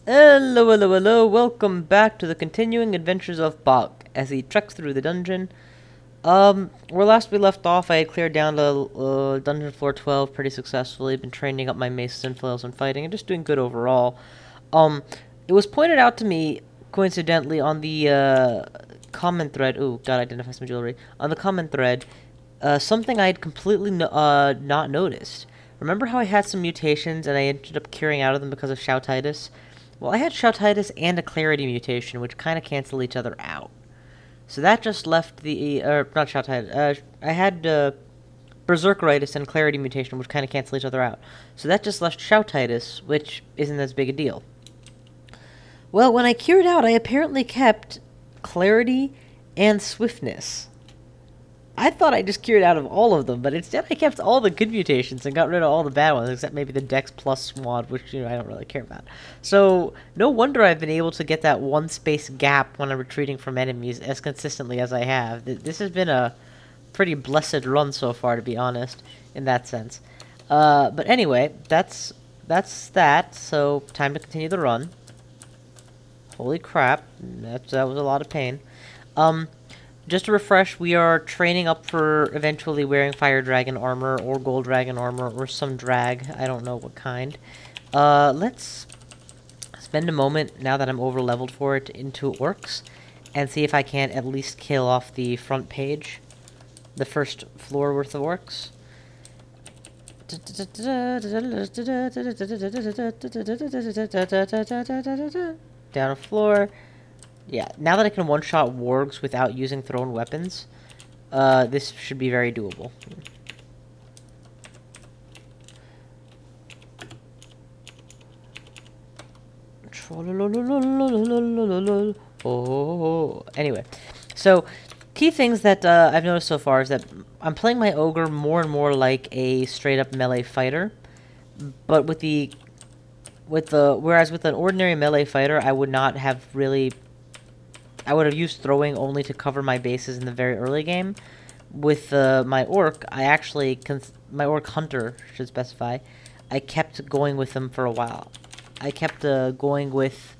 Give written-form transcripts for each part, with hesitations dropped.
Hello, hello, hello, welcome back to the continuing adventures of Pugg as he treks through the dungeon. Where last we left off, I had cleared down to dungeon floor 12 pretty successfully, been training up my maces and flails and fighting, and just doing good overall. It was pointed out to me, coincidentally, on the comment thread, ooh, gotta identify some jewelry, on the comment thread, something I had completely not noticed. Remember how I had some mutations and I ended up curing out of them because of shoutitis? Well, I had shoutitis and a clarity mutation, which kind of cancel each other out. So that just left the, not shoutitis, I had, berserkeritis and clarity mutation, which kind of cancel each other out. So that just left shoutitis, which isn't as big a deal. Well, when I cured out, I apparently kept clarity and swiftness. I thought I just cured out of all of them, but instead I kept all the good mutations and got rid of all the bad ones, except maybe the Dex Plus Swad, which, you know, I don't really care about. So, no wonder I've been able to get that one space gap when I'm retreating from enemies as consistently as I have. This has been a pretty blessed run so far, to be honest, in that sense. But anyway, that's that, so time to continue the run. Holy crap, that was a lot of pain. Just to refresh, we are training up for eventually wearing Fire Dragon armor, or Gold Dragon armor, or some drag. I don't know what kind. Let's spend a moment, now that I'm over-leveled for it, into Orcs, and see if I can't at least kill off the front page. The first floor worth of Orcs. Down a floor. Yeah, now that I can one-shot wargs without using thrown weapons, this should be very doable. Oh, anyway, so key things that I've noticed so far is that I'm playing my Ogre more and more like a straight-up melee fighter, but whereas with an ordinary melee fighter, I would not have really. I would have used throwing only to cover my bases in the very early game. With my orc, my orc hunter, should specify, I kept going with them for a while. I kept going with...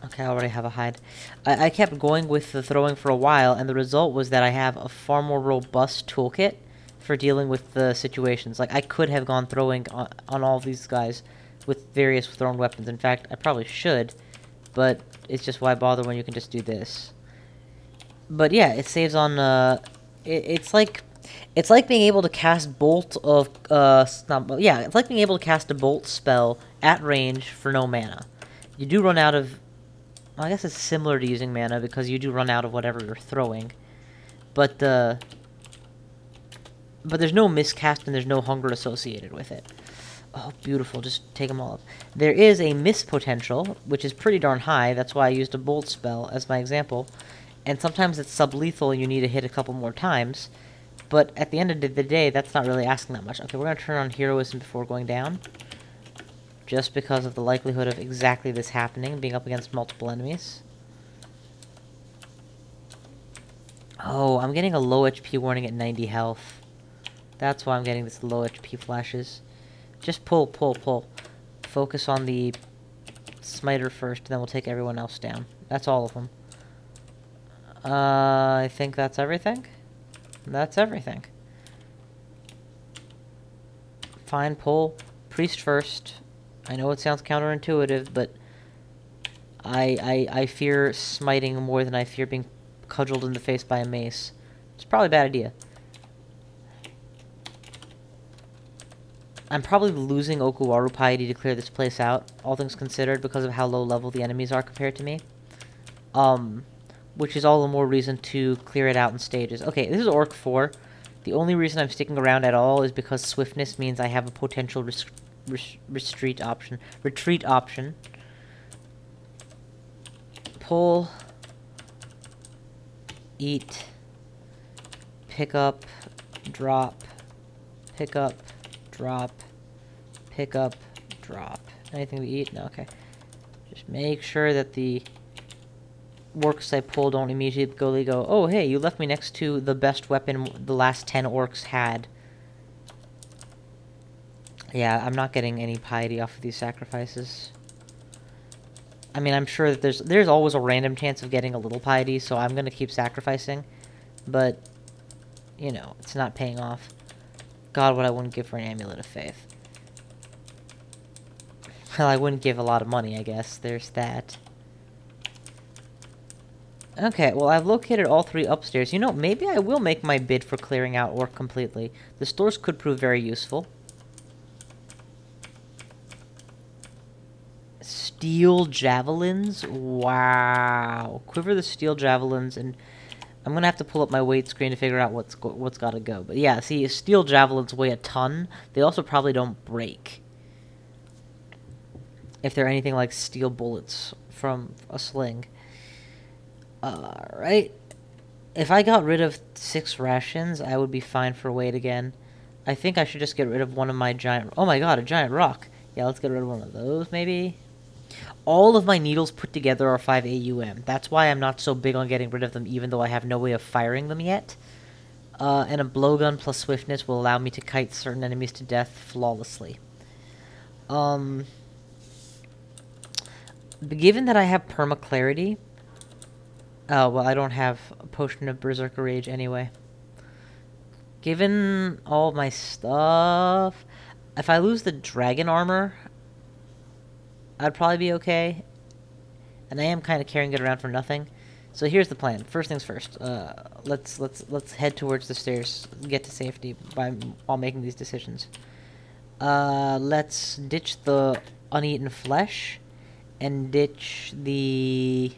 Okay, I already have a hide. I kept going with the throwing for a while, and the result was that I have a far more robust toolkit for dealing with the situations. Like, I could have gone throwing on all these guys with various thrown weapons. In fact, I probably should. But it's just why bother when you can just do this. But yeah, it saves on, it's like being able to cast bolt of, it's like being able to cast a bolt spell at range for no mana. You do run out of, well, I guess it's similar to using mana because you do run out of whatever you're throwing. But there's no miscast and there's no hunger associated with it. Oh, beautiful. Just take them all up. There is a miss potential, which is pretty darn high. That's why I used a bolt spell as my example. And sometimes it's sublethal and you need to hit a couple more times. But at the end of the day, that's not really asking that much. Okay, we're going to turn on heroism before going down. Just because of the likelihood of exactly this happening, being up against multiple enemies. Oh, I'm getting a low HP warning at 90 health. That's why I'm getting this low HP flashes. Just pull, pull, pull. Focus on the smiter first, then we'll take everyone else down. That's all of them. I think that's everything. That's everything. Fine, pull. Priest first. I know it sounds counterintuitive, but I fear smiting more than I fear being cudgeled in the face by a mace. It's probably a bad idea. I'm probably losing Okuwaru piety to clear this place out, all things considered, because of how low level the enemies are compared to me. Which is all the more reason to clear it out in stages. Okay, this is Orc 4. The only reason I'm sticking around at all is because swiftness means I have a potential retreat option. Pull. Eat. Pick up. Drop. Pick up. Drop, pick up, drop. Anything to eat? No, okay. Just make sure that the orcs I pull don't immediately go, oh, hey, you left me next to the best weapon the last 10 orcs had. Yeah, I'm not getting any piety off of these sacrifices. I mean, I'm sure that there's always a random chance of getting a little piety, so I'm gonna keep sacrificing. But, you know, it's not paying off. God, what I wouldn't give for an amulet of faith. Well, I wouldn't give a lot of money, I guess. There's that. Okay, well, I've located all 3 upstairs. You know, maybe I will make my bid for clearing out ore completely. The stores could prove very useful. Steel javelins? Wow. Quiver the steel javelins, and I'm gonna have to pull up my weight screen to figure out what's gotta go. But yeah, see, steel javelins weigh a ton. They also probably don't break. If they're anything like steel bullets from a sling. Alright. If I got rid of 6 rations, I would be fine for weight again. I think I should just get rid of one of my giant... Oh my god, a giant rock. Yeah, let's get rid of one of those, maybe. All of my needles put together are 5 AUM. That's why I'm not so big on getting rid of them, even though I have no way of firing them yet. And a blowgun plus swiftness will allow me to kite certain enemies to death flawlessly. Given that I have perma-clarity... Oh, well, I don't have a potion of Berserker Rage anyway. Given all my stuff... If I lose the dragon armor, I'd probably be okay. And I am kind of carrying it around for nothing. So here's the plan. First things first. Let's head towards the stairs. Get to safety while making these decisions. Let's ditch the uneaten flesh. And ditch the...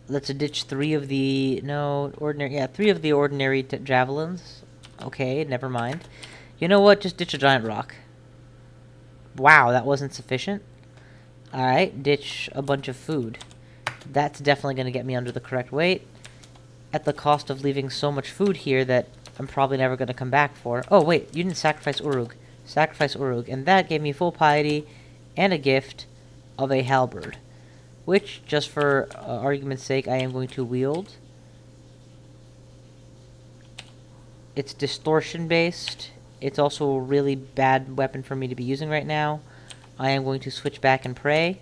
Let's ditch 3 of the... No, ordinary... Yeah, 3 of the ordinary javelins. Okay, never mind. You know what? Just ditch a giant rock. Wow, that wasn't sufficient. Alright, ditch a bunch of food. That's definitely going to get me under the correct weight. At the cost of leaving so much food here that I'm probably never going to come back for. Oh, wait, you didn't sacrifice Urug. Sacrifice Urug. And that gave me full piety and a gift of a halberd. Which, just for argument's sake, I am going to wield. It's distortion-based. It's also a really bad weapon for me to be using right now. I am going to switch back and pray.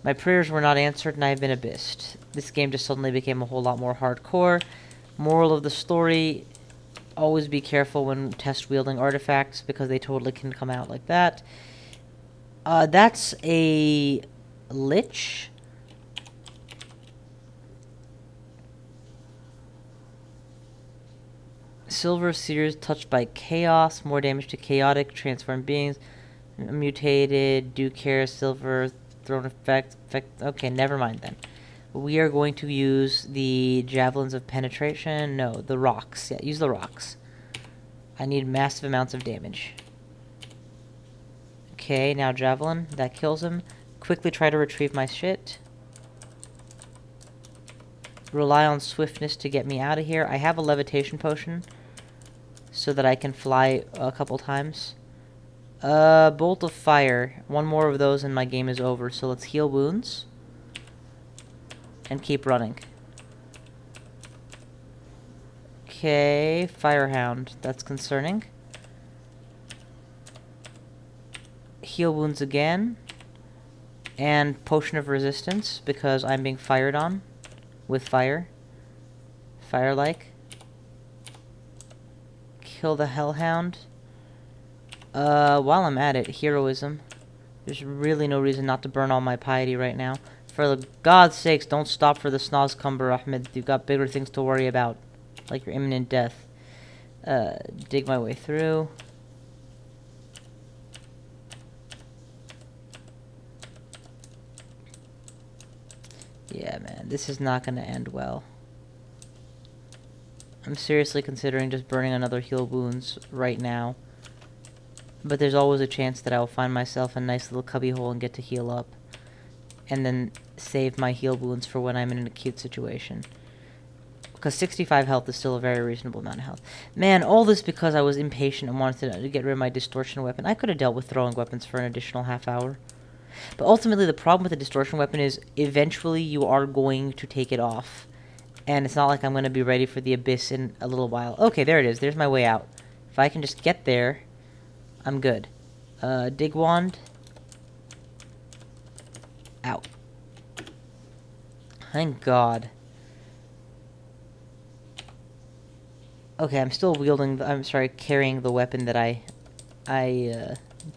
My prayers were not answered, and I have been abyssed. This game just suddenly became a whole lot more hardcore. Moral of the story, always be careful when test-wielding artifacts, because they totally can come out like that. That's a... Lich? Silver Seers touched by chaos, more damage to chaotic, transformed beings, mutated, do care, silver, thrown effect, okay, never mind then. We are going to use the javelins of penetration, no, the rocks, yeah, use the rocks. I need massive amounts of damage. Okay, now javelin, that kills him. Quickly try to retrieve my shit. Rely on swiftness to get me out of here. I have a levitation potion so that I can fly a couple times. Bolt of fire. One more of those and my game is over. So let's heal wounds and keep running. Okay, Firehound. That's concerning. Heal wounds again. And Potion of Resistance, because I'm being fired on with fire. Fire-like. Kill the Hellhound. While I'm at it, Heroism. There's really no reason not to burn all my piety right now. For God's sakes, don't stop for the Snozcumber, Ahmed. You've got bigger things to worry about, like your imminent death. Dig my way through. Yeah, man, this is not going to end well. I'm seriously considering just burning another heal wounds right now. But there's always a chance that I will find myself a nice little cubbyhole and get to heal up. And then save my heal wounds for when I'm in an acute situation. Because 65 health is still a very reasonable amount of health. Man, all this because I was impatient and wanted to get rid of my distortion weapon. I could have dealt with throwing weapons for an additional half hour. But ultimately, the problem with the distortion weapon is eventually you are going to take it off. And it's not like I'm going to be ready for the abyss in a little while. Okay, there it is. There's my way out. If I can just get there, I'm good. Dig wand. Ow. Thank God. Okay, I'm still wielding, carrying the weapon that I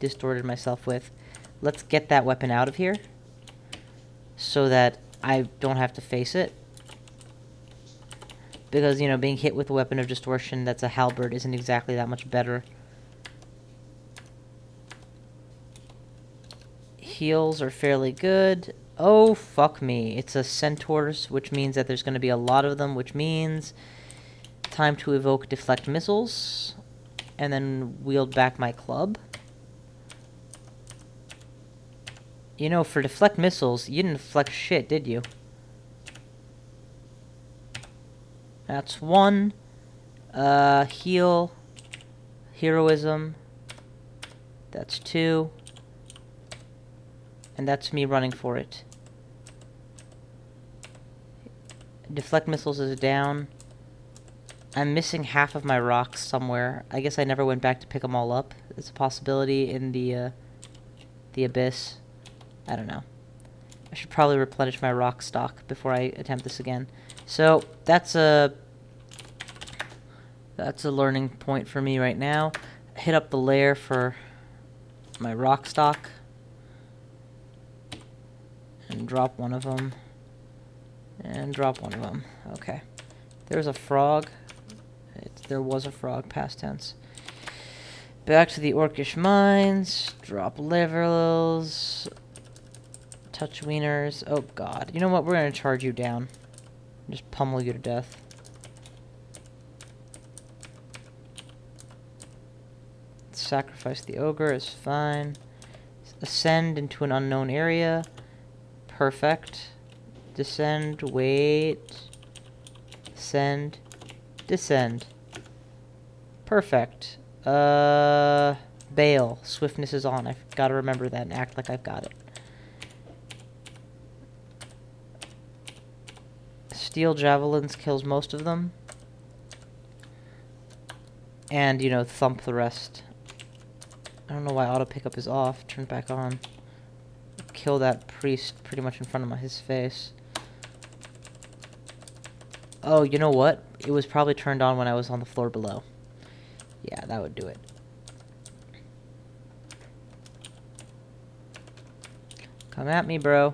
distorted myself with. Let's get that weapon out of here, so that I don't have to face it. Because, you know, being hit with a weapon of distortion that's a halberd isn't exactly that much better. Heals are fairly good. Oh, fuck me. It's a centaurs, which means that there's going to be a lot of them, which means time to evoke deflect missiles, and then wield back my club. You know, for deflect missiles, you didn't deflect shit, did you? That's one. Heal. Heroism. That's two. And that's me running for it. Deflect missiles is down. I'm missing half of my rocks somewhere. I guess I never went back to pick them all up. It's a possibility in the abyss. I don't know. I should probably replenish my rock stock before I attempt this again. So that's a learning point for me right now. Hit up the lair for my rock stock and drop one of them and drop one of them. Okay, there's a frog. There was a frog, past tense. Back to the orcish mines. Drop livers. Touch wieners. Oh god. You know what? We're gonna charge you down. Just pummel you to death. Sacrifice the ogre is fine. Ascend into an unknown area. Perfect. Descend. Wait. Ascend. Descend. Perfect. Bail. Swiftness is on. I've got to remember that and act like I've got it. Steel javelins kills most of them. And, you know, thump the rest. I don't know why auto pickup is off. Turn it back on. Kill that priest pretty much in front of his face. Oh, you know what? It was probably turned on when I was on the floor below. Yeah, that would do it. Come at me, bro.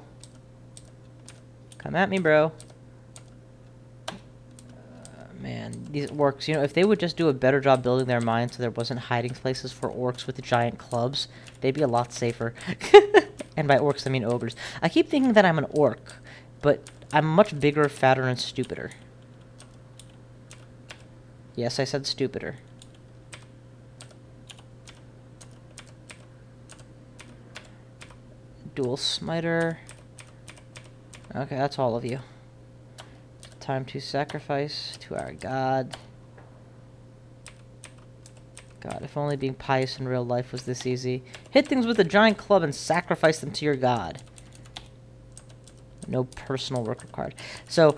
Come at me, bro. Man, these orcs, you know, if they would just do a better job building their mines so there wasn't hiding places for orcs with giant clubs, they'd be a lot safer. And by orcs, I mean ogres. I keep thinking that I'm an orc, but I'm much bigger, fatter, and stupider. Yes, I said stupider. Dual smiter. Okay, that's all of you. Time to sacrifice to our god. God, if only being pious in real life was this easy. Hit things with a giant club and sacrifice them to your god. No personal work required. So,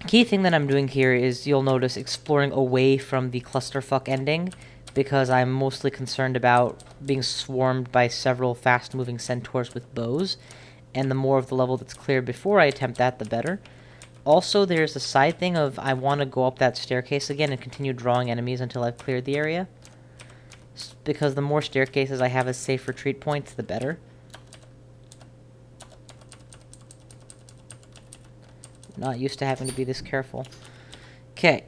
key thing that I'm doing here is, you'll notice, exploring away from the clusterfuck ending, because I'm mostly concerned about being swarmed by several fast-moving centaurs with bows, and the more of the level that's clear before I attempt that, the better. Also, there's a side thing of I want to go up that staircase again and continue drawing enemies until I've cleared the area. Because the more staircases I have as safe retreat points, the better. Not used to having to be this careful. Okay,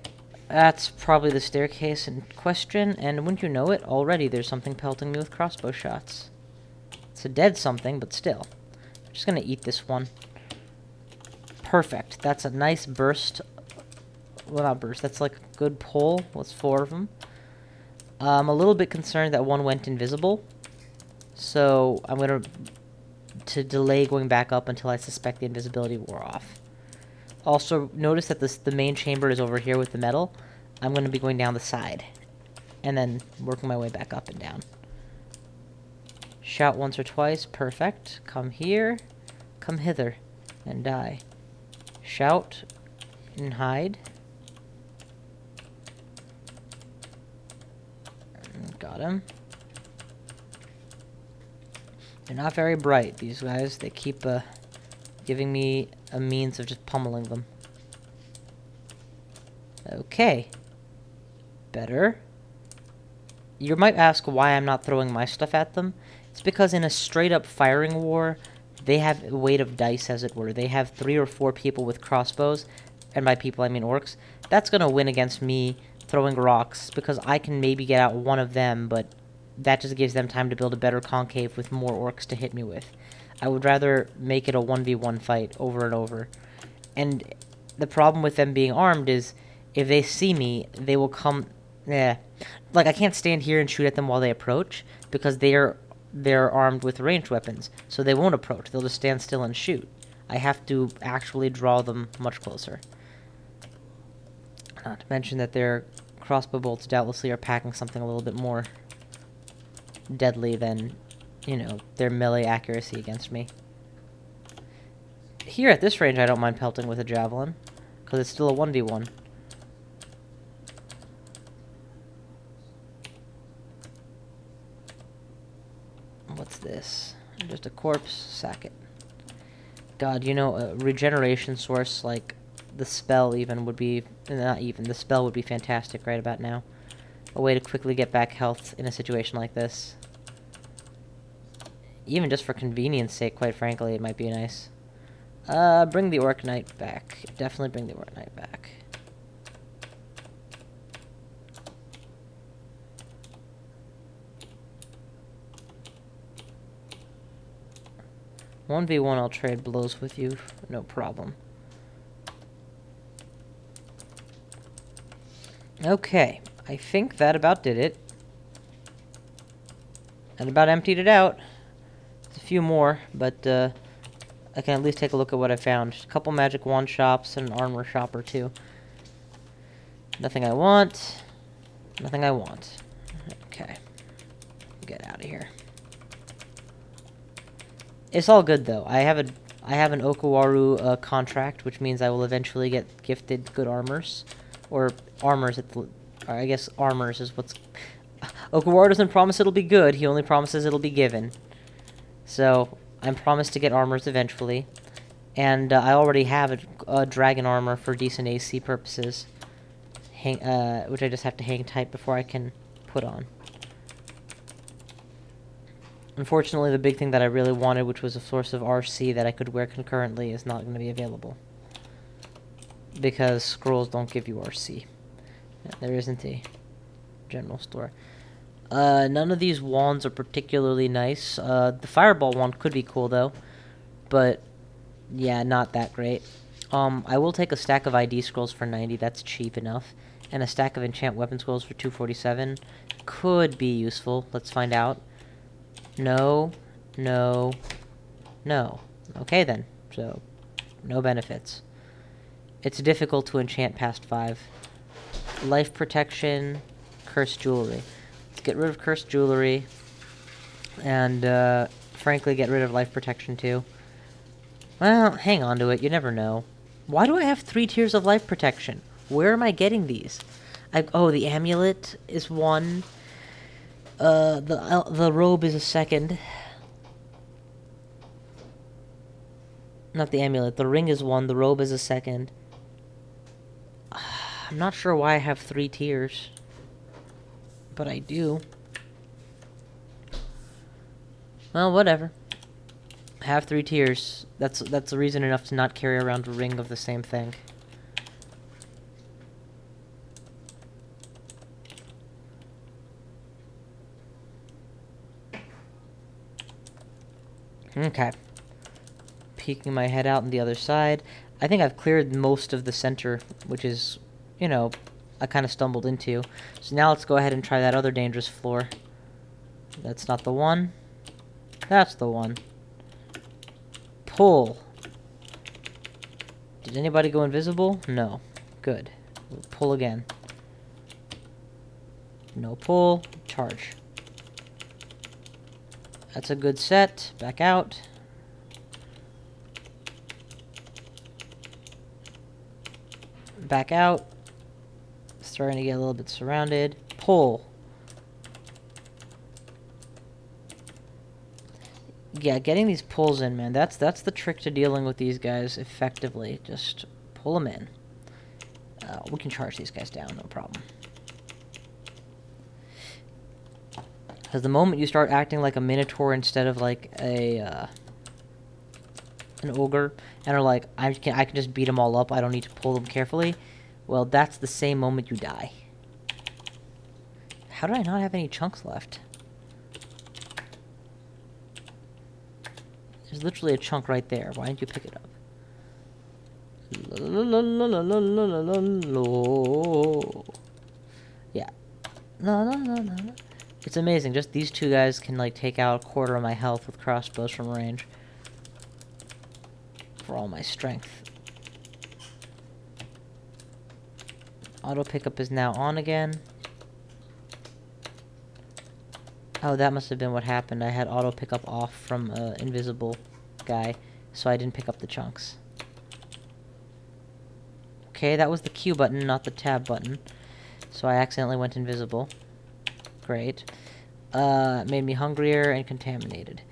that's probably the staircase in question, and wouldn't you know it, already there's something pelting me with crossbow shots. It's a dead something, but still. I'm just gonna eat this one. Perfect. That's a nice burst. Well, not burst. That's like a good pull. That's 4 of them. I'm a little bit concerned that one went invisible. So I'm going to delay going back up until I suspect the invisibility wore off. Also, notice that the main chamber is over here with the metal. I'm going to be going down the side. And then working my way back up and down. Shout once or twice. Perfect. Come here. Come hither. And die. Shout and hide. Got him. They're not very bright, these guys. They keep giving me a means of just pummeling them. Okay. Better. You might ask why I'm not throwing my stuff at them. It's because in a straight-up firing war, they have a weight of dice, as it were. They have 3 or 4 people with crossbows, and by people I mean orcs. That's gonna win against me throwing rocks, because I can maybe get out one of them, but that just gives them time to build a better concave with more orcs to hit me with. I would rather make it a 1v1 fight over and over. And the problem with them being armed is, if they see me, they will come... Like, I can't stand here and shoot at them while they approach, because they're armed with ranged weapons, so they won't approach. They'll just stand still and shoot. I have to actually draw them much closer. Not to mention that their crossbow bolts doubtlessly are packing something a little bit more deadly than, you know, their melee accuracy against me. Here at this range, I don't mind pelting with a javelin, because it's still a 1v1. What's this? Just a corpse? Sack it. God, you know, a regeneration source like the spell even would be... Not even. The spell would be fantastic right about now. A way to quickly get back health in a situation like this. Even just for convenience sake, quite frankly, it might be nice. Bring the Orc Knight back. Definitely bring the Orc Knight back. One v one, I'll trade blows with you, no problem. Okay, I think that about did it. And about emptied it out. There's a few more, but I can at least take a look at what I found. A couple magic wand shops and an armor shop or two. Nothing I want. Nothing I want. Okay. Get out of here. It's all good though. I have an Okawaru contract, which means I will eventually get gifted good armors, or armors. Or I guess armors is what's. Okawaru doesn't promise it'll be good. He only promises it'll be given. So I'm promised to get armors eventually, and I already have a dragon armor for decent AC purposes, which I just have to hang tight before I can put on. Unfortunately, the big thing that I really wanted, which was a source of RC that I could wear concurrently, is not going to be available. Because scrolls don't give you RC. There isn't a general store. None of these wands are particularly nice. The fireball wand could be cool, though. But, yeah, not that great. I will take a stack of ID scrolls for 90. That's cheap enough. And a stack of enchant weapon scrolls for 247. Could be useful. Let's find out. No, no, no. Okay then, so no benefits. It's difficult to enchant past 5. Life protection, cursed jewelry. Let's get rid of cursed jewelry, and frankly get rid of life protection too. Well, hang on to it, you never know. Why do I have 3 tiers of life protection? Where am I getting these? Oh, the amulet is 1. The robe is a 2nd. Not the amulet. The ring is 1. The robe is a 2nd. I'm not sure why I have 3 tiers, but I do. Well, whatever. I have 3 tiers. That's a reason enough to not carry around a ring of the same thing. Okay. Peeking my head out on the other side. I think I've cleared most of the center, which is, you know, I kind of stumbled into. So now let's go ahead and try that other dangerous floor. That's not the one. That's the one. Pull. Did anybody go invisible? No. Good. We'll pull again. No pull. Charge. That's a good set. Back out. Back out. Starting to get a little bit surrounded. Pull. Yeah, getting these pulls in, man. That's the trick to dealing with these guys effectively. Just pull them in. We can charge these guys down, no problem. Because the moment you start acting like a minotaur instead of like a an ogre, and are like, I can just beat them all up, I don't need to pull them carefully, well, that's the same moment you die. How do I not have any chunks left? There's literally a chunk right there. Why didn't you pick it up? Yeah. It's amazing. Just these two guys can, like, take out a quarter of my health with crossbows from range. For all my strength. Auto pickup is now on again. Oh, that must have been what happened. I had auto pickup off from invisible guy, so I didn't pick up the chunks. Okay, that was the Q button, not the tab button. So I accidentally went invisible. Great. Made me hungrier and contaminated.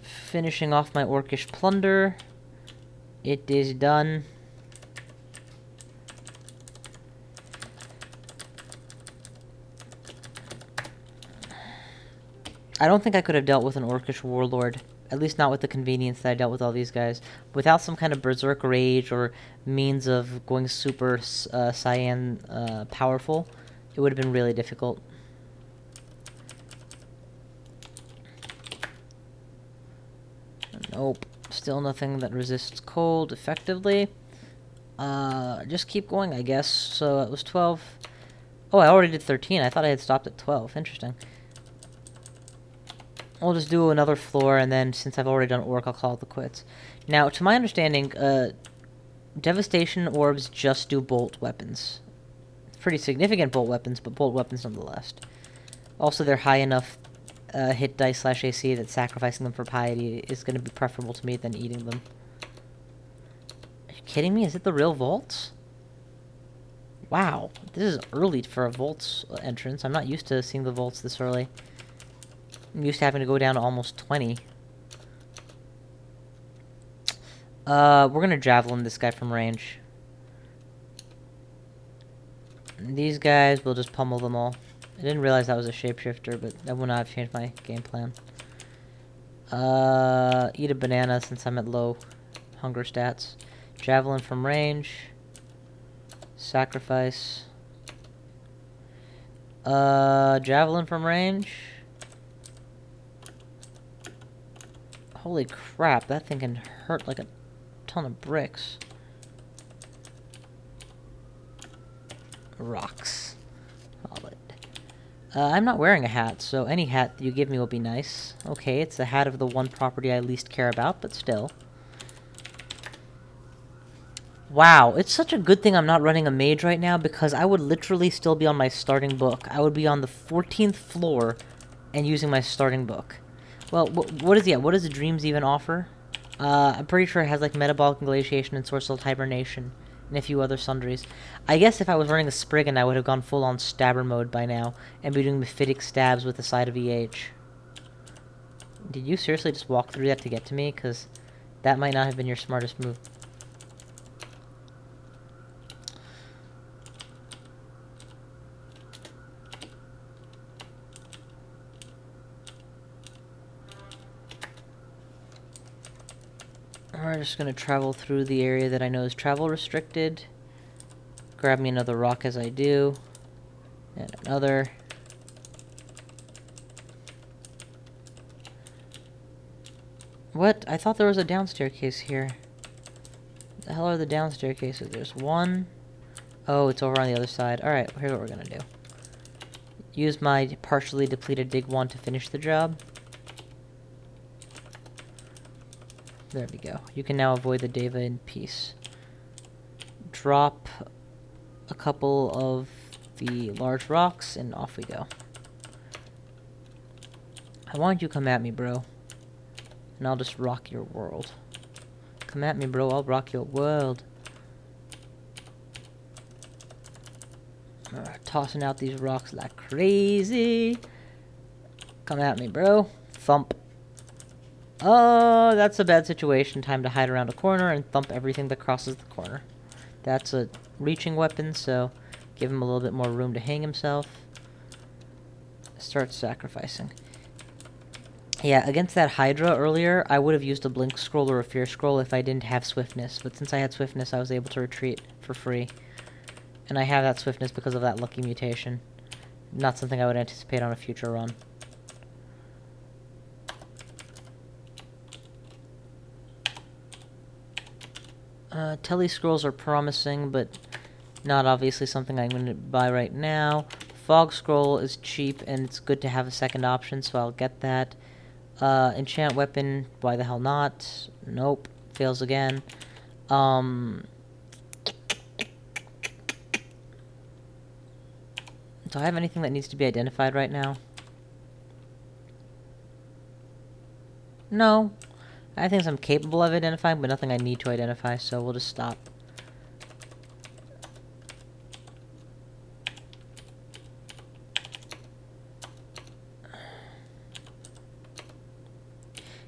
Finishing off my orcish plunder. It is done. I don't think I could have dealt with an orcish warlord. At least not with the convenience that I dealt with all these guys. Without some kind of berserk rage or means of going super cyan powerful, it would have been really difficult. Nope. Still nothing that resists cold effectively. Just keep going, I guess. So it was 12. Oh, I already did 13. I thought I had stopped at 12. Interesting. I'll just do another floor, and then since I've already done orc, I'll call it the quits. Now, to my understanding, devastation orbs just do bolt weapons. Pretty significant bolt weapons, but bolt weapons nonetheless. Also, they're high enough hit dice / AC that sacrificing them for piety is going to be preferable to me than eating them. Are you kidding me? Is it the real vaults? Wow, this is early for a vaults entrance. I'm not used to seeing the vaults this early. I'm used to having to go down to almost 20. We're gonna javelin this guy from range. And these guys, we'll just pummel them all. I didn't realize that was a shapeshifter, but that would not have changed my game plan. Eat a banana since I'm at low hunger stats. Javelin from range. Sacrifice. Javelin from range. Holy crap, that thing can hurt like a ton of bricks. Rocks. Solid. I'm not wearing a hat, so any hat you give me will be nice. Okay, it's the hat of the one property I least care about, but still. Wow, it's such a good thing I'm not running a mage right now, because I would literally still be on my starting book. I would be on the 14th floor and using my starting book. Well, what does the Dreams even offer? I'm pretty sure it has, like, Metabolic Glaciation and Sourceful Hibernation, and a few other sundries. I guess if I was running a Spriggan, I would have gone full-on stabber mode by now, and be doing mephitic stabs with the side of EH. Did you seriously just walk through that to get to me? Because that might not have been your smartest move. We're just going to travel through the area that I know is travel restricted. Grab me another rock as I do. And another. What? I thought there was a down staircase here. What the hell are the down staircases? There's one. Oh, it's over on the other side. Alright, here's what we're going to do. Use my partially depleted dig wand to finish the job. There we go. You can now avoid the Deva in peace. Drop a couple of the large rocks, and off we go. I want you to come at me, bro. And I'll just rock your world. Come at me, bro. I'll rock your world. Tossing out these rocks like crazy. Come at me, bro. Thump. Oh, that's a bad situation. Time to hide around a corner and thump everything that crosses the corner. That's a reaching weapon, so give him a little bit more room to hang himself. Start sacrificing. Yeah, against that Hydra earlier, I would have used a Blink Scroll or a Fear Scroll if I didn't have Swiftness. But since I had Swiftness, I was able to retreat for free. And I have that Swiftness because of that lucky mutation. Not something I would anticipate on a future run. Tele Scrolls are promising, but not obviously something I'm going to buy right now. Fog Scroll is cheap, and it's good to have a second option, so I'll get that. Enchant Weapon, why the hell not? Nope, fails again. Do I have anything that needs to be identified right now? No. I have things I'm capable of identifying, but nothing I need to identify, so we'll just stop.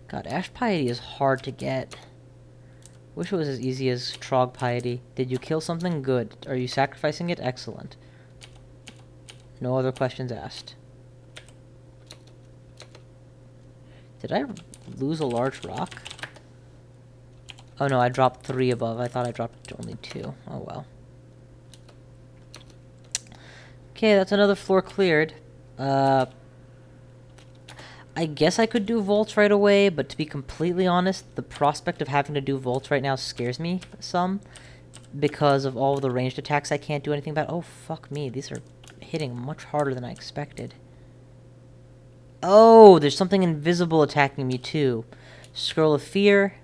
God, Ash Piety is hard to get. Wish it was as easy as Trog Piety. Did you kill something? Good. Are you sacrificing it? Excellent. No other questions asked. Did I lose a large rock? Oh no, I dropped 3 above. I thought I dropped only 2. Oh well. Okay, that's another floor cleared. I guess I could do vaults right away, but to be completely honest, the prospect of having to do vaults right now scares me some. Because of all of the ranged attacks I can't do anything about. Oh, fuck me. These are hitting much harder than I expected. Oh, there's something invisible attacking me too. Scroll of Fear.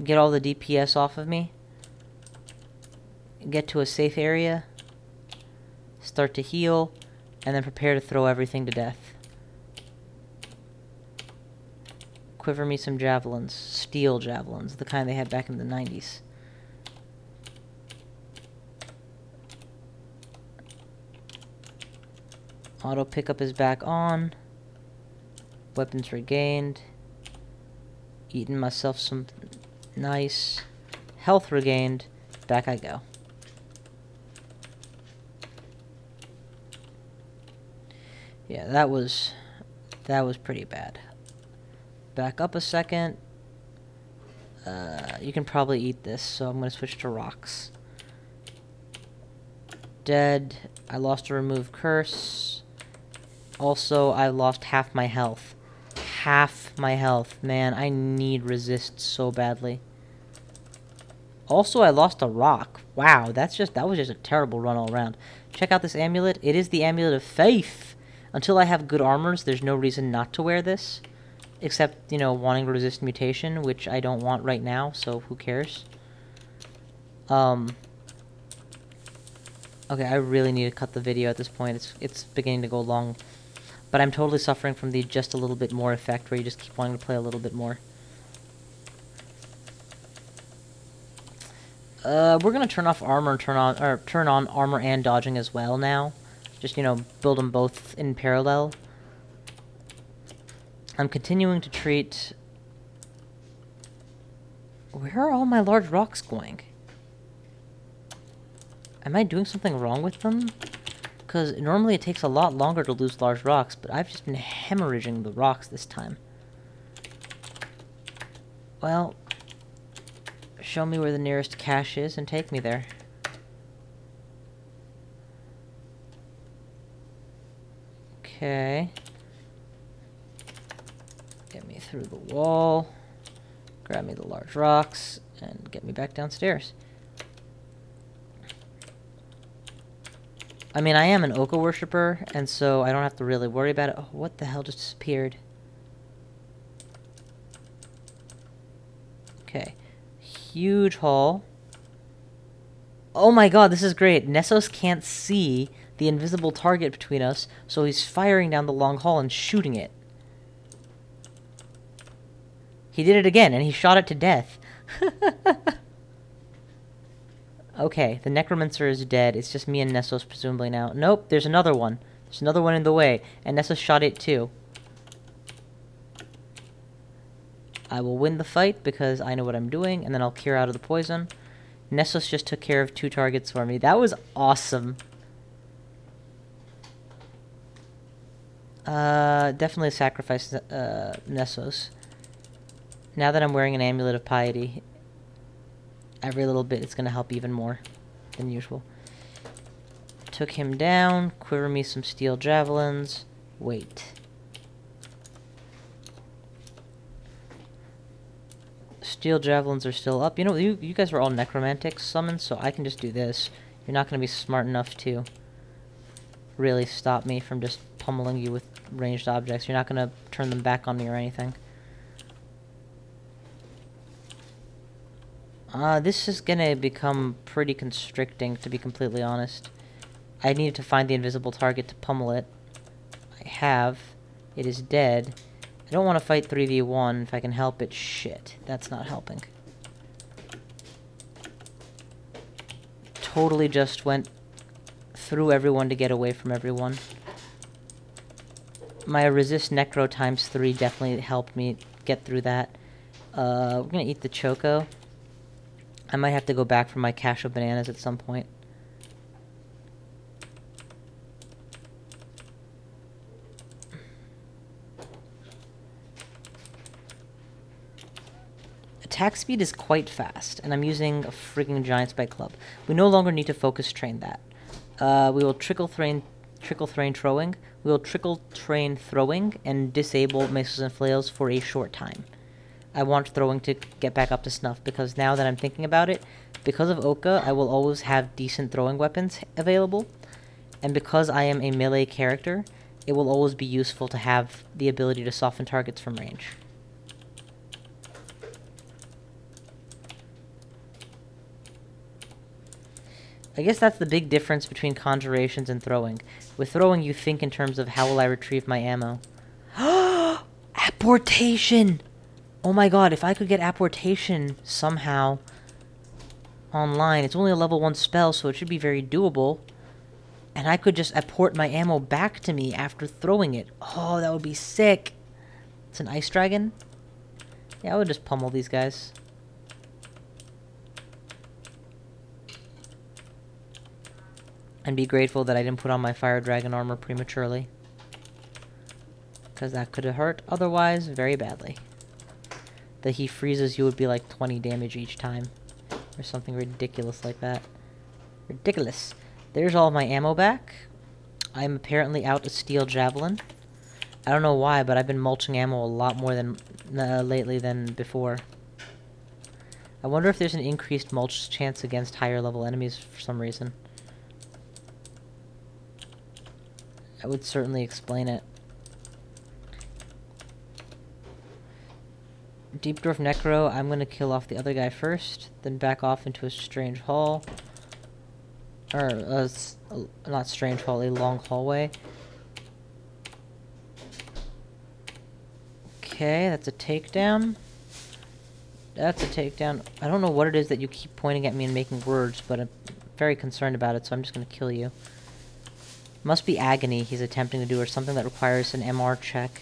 Get all the DPS off of me. Get to a safe area. Start to heal. And then prepare to throw everything to death. Quiver me some javelins. Steel javelins. The kind they had back in the 90s. Auto pickup is back on. Weapons regained. Eating myself some nice health regained. Back I go. Yeah, that was pretty bad. Back up a second. You can probably eat this, so I'm going to switch to rocks. Dead. I lost a remove curse. Also, I lost half my health. Half my health. Man, I need resist so badly. Also, I lost a rock. Wow, that was just a terrible run all around. Check out this amulet. It is the Amulet of Faith. Until I have good armors, there's no reason not to wear this. Except, you know, wanting to resist mutation, which I don't want right now, so who cares? Okay, I really need to cut the video at this point. It's beginning to go long. But I'm totally suffering from the just a little bit more effect, where you just keep wanting to play a little bit more. We're gonna turn off armor and turn on armor and dodging as well now. Just, you know, build them both in parallel. I'm continuing to treat... Where are all my large rocks going? Am I doing something wrong with them? Because normally it takes a lot longer to lose large rocks, but I've just been hemorrhaging the rocks this time. Well, show me where the nearest cache is and take me there. Okay. Get me through the wall. Grab me the large rocks, and get me back downstairs. I mean, I am an Ogre worshipper, and so I don't have to really worry about it. Oh, what the hell just disappeared? Okay. Huge hall. Oh my god, this is great. Nessos can't see the invisible target between us, so he's firing down the long hall and shooting it. He did it again, and he shot it to death. Okay, the Necromancer is dead. It's just me and Nessos presumably now. Nope, there's another one. There's another one in the way. And Nessos shot it too. I will win the fight because I know what I'm doing, and then I'll cure out of the poison. Nessos just took care of 2 targets for me. That was awesome. Definitely sacrifice Nessos. Now that I'm wearing an Amulet of Piety, every little bit is going to help even more than usual. Took him down. Quiver me some steel javelins. Wait. Steel javelins are still up. You know, you guys were all necromantic summons, so I can just do this. You're not going to be smart enough to really stop me from just pummeling you with ranged objects. You're not going to turn them back on me or anything. This is going to become pretty constricting, to be completely honest. I needed to find the invisible target to pummel it. I have. It is dead. I don't want to fight 3v1 if I can help it. Shit, that's not helping. Totally just went through everyone to get away from everyone. My resist necro times 3 definitely helped me get through that. We're gonna eat the choco. I might have to go back for my cache of bananas at some point. Attack speed is quite fast, and I'm using a frigging giant spike club. We no longer need to focus train that. We will trickle train throwing. We will trickle train throwing and disable missiles and flails for a short time. I want throwing to get back up to snuff, because now that I'm thinking about it, because of Oka, I will always have decent throwing weapons available, and because I am a melee character, it will always be useful to have the ability to soften targets from range. I guess that's the big difference between conjurations and throwing. With throwing, you think in terms of how will I retrieve my ammo. Apportation! Oh my god, if I could get apportation somehow online, it's only a level 1 spell, so it should be very doable. And I could just apport my ammo back to me after throwing it. Oh, that would be sick. It's an ice dragon? Yeah, I would just pummel these guys. And be grateful that I didn't put on my fire dragon armor prematurely. Because that could have hurt otherwise very badly. That he freezes you would be like 20 damage each time. Or something ridiculous like that. Ridiculous. There's all my ammo back. I'm apparently out a steel javelin. I don't know why, but I've been mulching ammo a lot more than lately than before. I wonder if there's an increased mulch chance against higher level enemies for some reason. That would certainly explain it. Deep Dwarf Necro, I'm gonna kill off the other guy first, then back off into a strange hall. Or, not strange hall, a long hallway. Okay, that's a takedown. That's a takedown. I don't know what it is that you keep pointing at me and making words, but I'm very concerned about it, so I'm just gonna kill you. Must be agony he's attempting to do, or something that requires an MR check.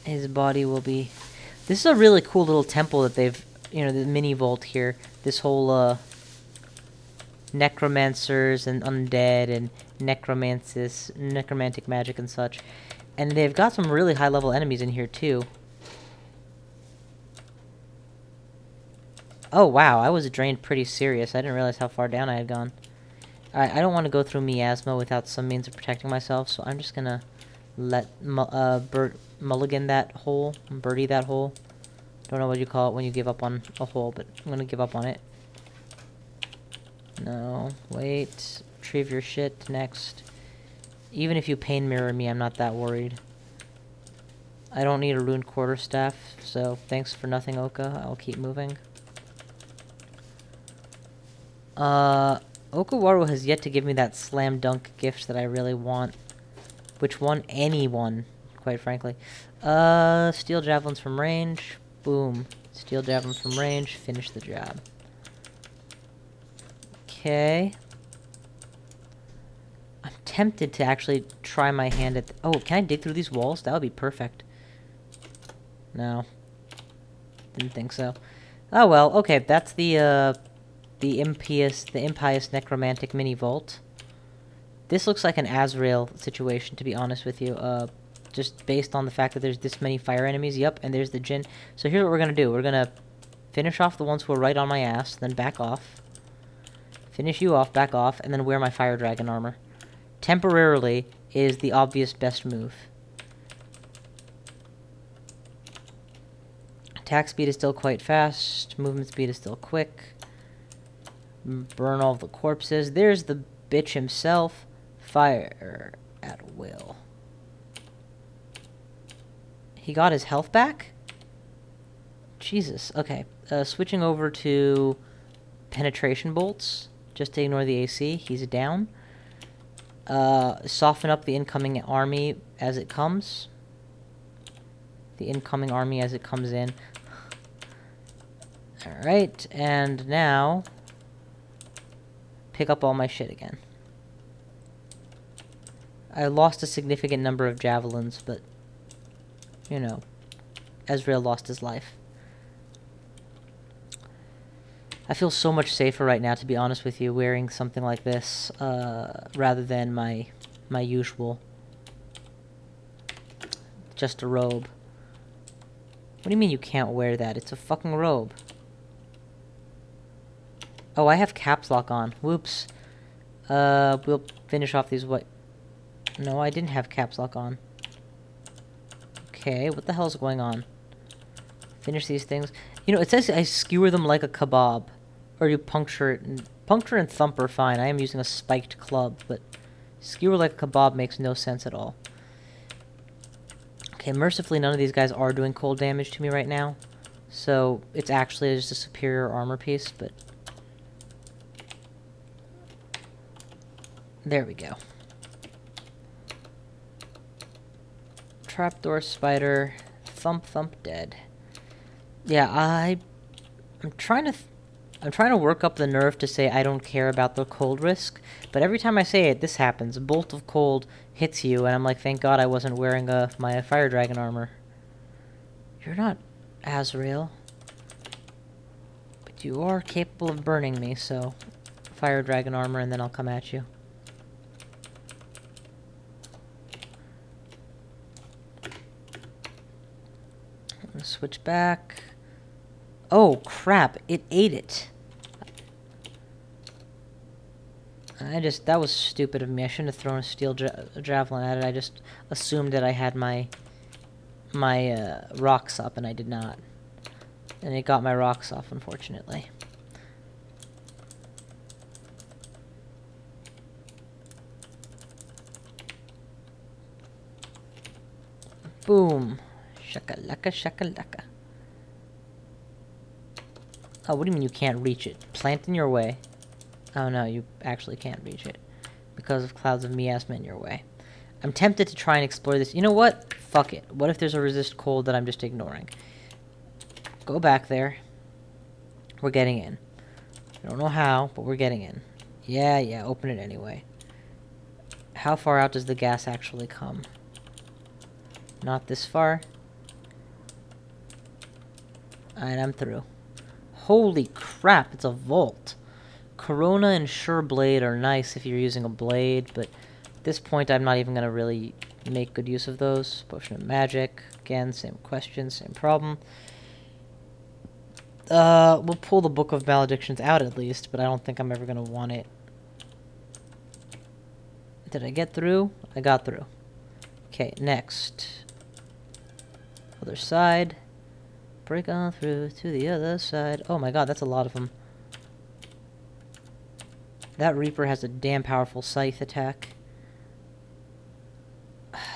His body will be... This is a really cool little temple that they've... You know, the mini vault here. This whole, necromancers and undead and necromantic magic and such. And they've got some really high-level enemies in here, too. Oh, wow, I was drained pretty serious. I didn't realize how far down I had gone. Alright, I don't want to go through miasma without some means of protecting myself, so I'm just gonna let mulligan that hole, birdie that hole. Don't know what you call it when you give up on a hole, but I'm gonna give up on it. No, wait. Retrieve your shit next. Even if you pain mirror me, I'm not that worried. I don't need a ruined quarterstaff, so thanks for nothing, Oka. I'll keep moving. Okawaru has yet to give me that slam dunk gift that I really want. Which one? Anyone, quite frankly. Steel javelins from range. Boom. Steel javelin from range. Finish the job. Okay. I'm tempted to actually try my hand at... Oh, can I dig through these walls? That would be perfect. No. Didn't think so. Oh well, okay, that's the impious necromantic mini vault. This looks like an Azrael situation, to be honest with you. Just based on the fact that there's this many fire enemies. Yep, and there's the Jinn. So here's what we're gonna do. We're gonna finish off the ones who are right on my ass, then back off. Finish you off, back off, and then wear my fire dragon armor. Temporarily is the obvious best move. Attack speed is still quite fast. Movement speed is still quick. Burn all the corpses. There's the bitch himself. Fire at will. He got his health back? Jesus. Okay. Switching over to penetration bolts. Just to ignore the AC. He's down. Soften up the incoming army as it comes. The incoming army as it comes in. Alright, and now pick up all my shit again. I lost a significant number of javelins, but you know, Azrael lost his life. I feel so much safer right now, to be honest with you, wearing something like this, rather than my usual, just a robe. What do you mean you can't wear that? It's a fucking robe. Oh, I have caps lock on. Whoops. We'll finish off these what? No, I didn't have caps lock on. Okay, what the hell is going on? Finish these things. You know, it says I skewer them like a kebab. Or you puncture it. And puncture and thump are fine. I am using a spiked club, but skewer like a kebab makes no sense at all. Okay, mercifully none of these guys are doing cold damage to me right now. So, it's actually just a superior armor piece, but... There we go. Trapdoor spider. Thump thump dead. Yeah, I'm trying to work up the nerve to say I don't care about the cold risk, but every time I say it, this happens. A bolt of cold hits you, and I'm like, thank God I wasn't wearing my fire dragon armor. You're not Azrael, but you are capable of burning me, so fire dragon armor, and then I'll come at you. I'm gonna switch back. Oh crap! It ate it. That was stupid of me. I shouldn't have thrown a steel javelin at it. I just assumed that I had my rocks up, and I did not. And it got my rocks off, unfortunately. Boom. Shakalaka, shakalaka. Oh, what do you mean you can't reach it? Plant in your way. Oh no, you actually can't reach it. Because of clouds of miasma in your way. I'm tempted to try and explore this. You know what? Fuck it. What if there's a resist cold that I'm just ignoring? Go back there. We're getting in. I don't know how, but we're getting in. Yeah, open it anyway. How far out does the gas actually come? Not this far. Alright, I'm through. Holy crap, it's a vault. Corona and Sure Blade are nice if you're using a blade, but at this point I'm not even going to really make good use of those. Potion of Magic. Again, same question, same problem. We'll pull the Book of Maledictions out at least, but I don't think I'm ever going to want it. Did I get through? I got through. Okay, next. Other side. Break on through to the other side. Oh my god, that's a lot of them. That Reaper has a damn powerful scythe attack.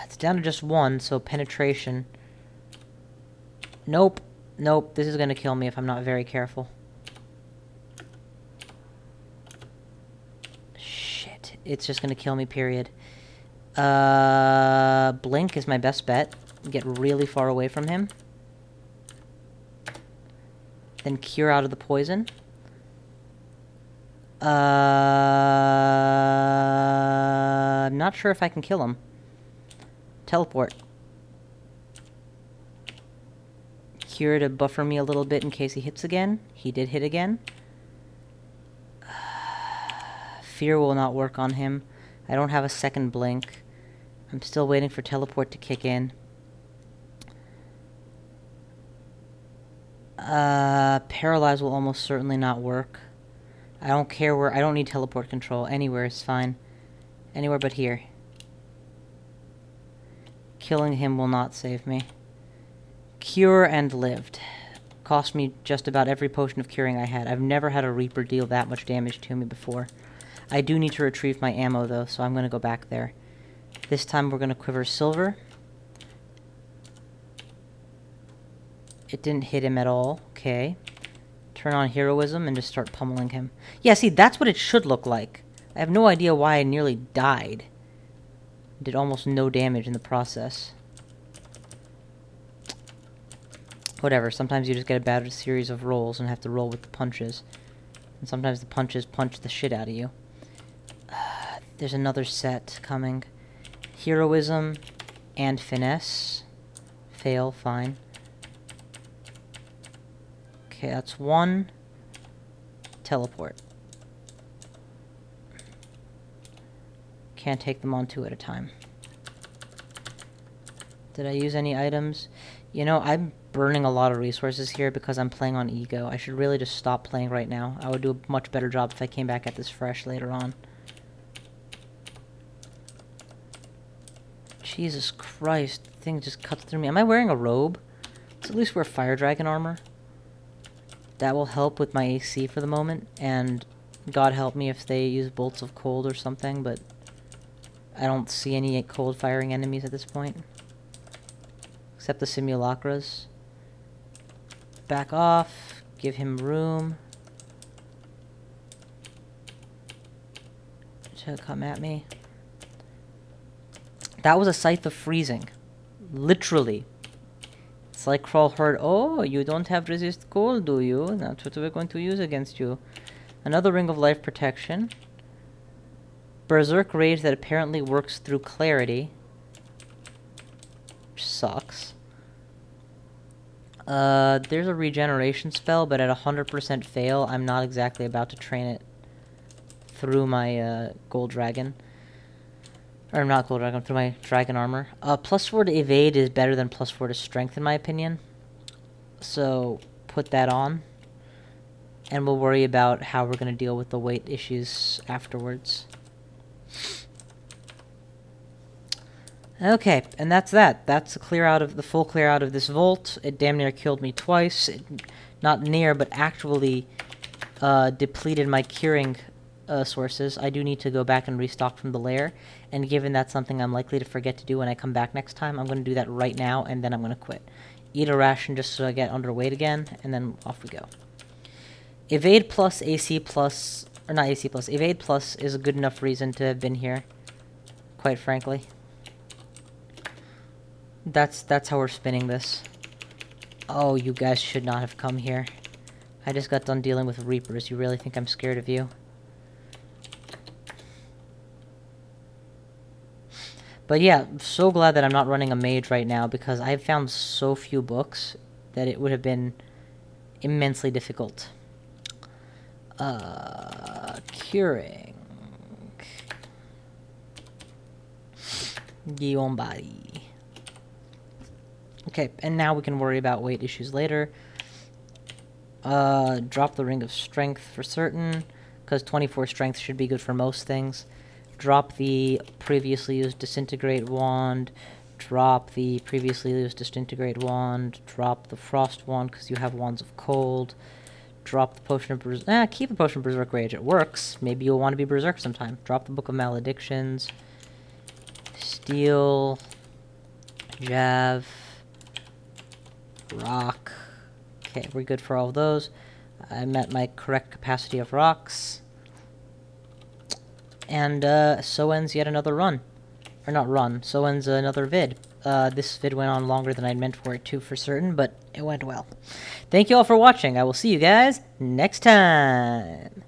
It's down to just one, so penetration. Nope. Nope, this is gonna kill me if I'm not very careful. Shit. It's just gonna kill me, period. Blink is my best bet. Get really far away from him. then cure out of the poison. I'm not sure if I can kill him. Teleport. Cure to buffer me a little bit in case he hits again. He did hit again. Fear will not work on him. I don't have a second blink. I'm still waiting for teleport to kick in. Paralyze will almost certainly not work. I don't care where. I don't need teleport control. Anywhere is fine. Anywhere but here. Killing him will not save me. Cure and lived. Cost me just about every potion of curing I had. I've never had a Reaper deal that much damage to me before. I do need to retrieve my ammo, though, so I'm going to go back there. This time we're going to quiver silver. It didn't hit him at all. Okay. Turn on heroism and just start pummeling him. Yeah, see, that's what it should look like. I have no idea why I nearly died. Did almost no damage in the process. Whatever, sometimes you just get a bad series of rolls and have to roll with the punches. And sometimes the punches punch the shit out of you. There's another set coming. Heroism and finesse. Fail, fine. Okay, that's one. Teleport. Can't take them on two at a time. Did I use any items? You know, I'm burning a lot of resources here because I'm playing on ego. I should really just stop playing right now. I would do a much better job if I came back at this fresh later on. Jesus Christ, the thing just cuts through me. Am I wearing a robe? Let's at least wear fire dragon armor. That will help with my AC for the moment, and God help me if they use bolts of cold or something, but I don't see any cold firing enemies at this point. Except the simulacras. Back off. Give him room to come at me. That was a Scythe of Freezing. Literally. It's like Crawl heard, oh, you don't have resist cold, do you? That's what we're going to use against you. Another Ring of Life Protection. Berserk Rage that apparently works through clarity. Which sucks. There's a regeneration spell, but at 100% fail, I'm not exactly about to train it through my gold dragon. Or not gold dragon, through my dragon armor. +4 to evade is better than +4 to strength, in my opinion. So, put that on. And we'll worry about how we're going to deal with the weight issues afterwards. Okay, and that's that. That's a clear out of the full clear out of this vault. It damn near killed me twice. Not near, but actually depleted my curing sources. I do need to go back and restock from the lair, and given that's something I'm likely to forget to do when I come back next time, I'm going to do that right now, and then I'm going to quit. Eat a ration just so I get underweight again, and then off we go. Evade plus AC plus, or not AC plus, Evade plus is a good enough reason to have been here, quite frankly. That's how we're spinning this. Oh, you guys should not have come here. I just got done dealing with Reapers. You really think I'm scared of you? But yeah, I'm so glad that I'm not running a mage right now, because I've found so few books that it would have been immensely difficult. Curing. Guillaume body. Okay, and now we can worry about weight issues later. Drop the Ring of Strength for certain, because 24 strength should be good for most things. Drop the previously used Disintegrate Wand. Drop the previously used Disintegrate Wand. Drop the Frost Wand, because you have Wands of Cold. Drop the Potion of Berserk. Keep the Potion of Berserk Rage. It works. Maybe you'll want to be Berserk sometime. Drop the Book of Maledictions. Steel. Jav. Rock. Okay, we're good for all of those. I'm at my correct capacity of rocks. And so ends yet another run. Or not run, so ends another vid. this vid went on longer than I'd meant for it to for certain, but it went well. Thank you all for watching. I will see you guys next time.